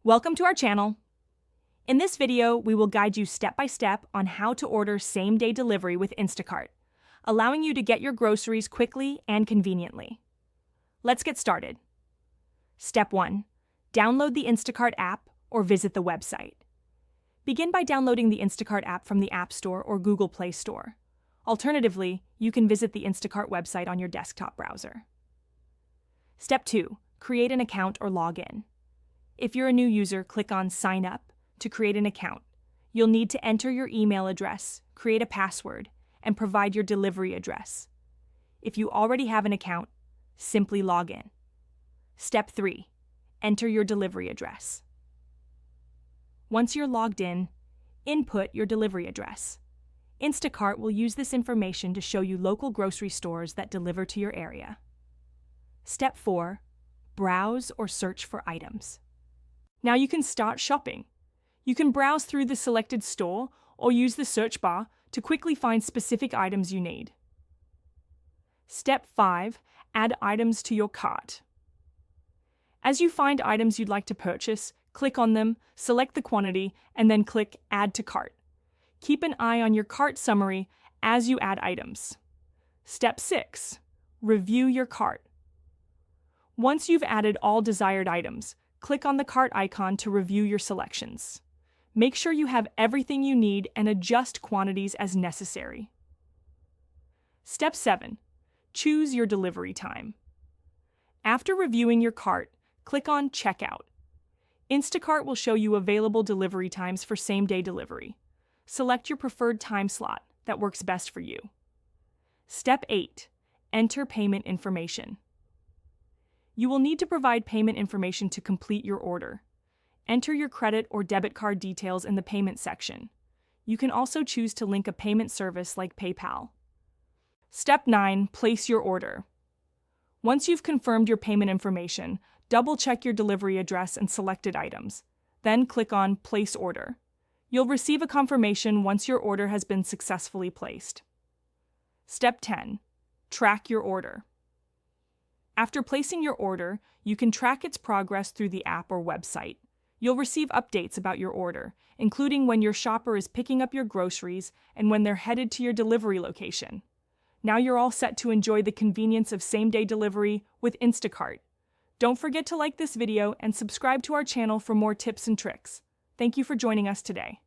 Welcome to our channel. In this video, we will guide you step by step on how to order same-day delivery with Instacart, allowing you to get your groceries quickly and conveniently. Let's get started. Step 1. Download the Instacart app or visit the website. Begin by downloading the Instacart app from the App Store or Google Play Store. Alternatively, you can visit the Instacart website on your desktop browser. Step 2. Create an account or log in. If you're a new user, click on Sign Up to create an account. You'll need to enter your email address, create a password, and provide your delivery address. If you already have an account, simply log in. Step 3. Enter your delivery address. Once you're logged in, input your delivery address. Instacart will use this information to show you local grocery stores that deliver to your area. Step 4. Browse or search for items. Now you can start shopping. You can browse through the selected store or use the search bar to quickly find specific items you need. Step 5. Add items to your cart. As you find items you'd like to purchase, click on them, select the quantity, and then click Add to Cart. Keep an eye on your cart summary as you add items. Step 6. Review your cart. Once you've added all desired items, click on the cart icon to review your selections. Make sure you have everything you need and adjust quantities as necessary. Step 7. Choose your delivery time. After reviewing your cart, click on Checkout. Instacart will show you available delivery times for same-day delivery. Select your preferred time slot that works best for you. Step 8. Enter payment information. You will need to provide payment information to complete your order. Enter your credit or debit card details in the payment section. You can also choose to link a payment service like PayPal. Step 9. Place your order. Once you've confirmed your payment information, double-check your delivery address and selected items. Then click on Place Order. You'll receive a confirmation once your order has been successfully placed. Step 10. Track your order. After placing your order, you can track its progress through the app or website. You'll receive updates about your order, including when your shopper is picking up your groceries and when they're headed to your delivery location. Now you're all set to enjoy the convenience of same-day delivery with Instacart. Don't forget to like this video and subscribe to our channel for more tips and tricks. Thank you for joining us today.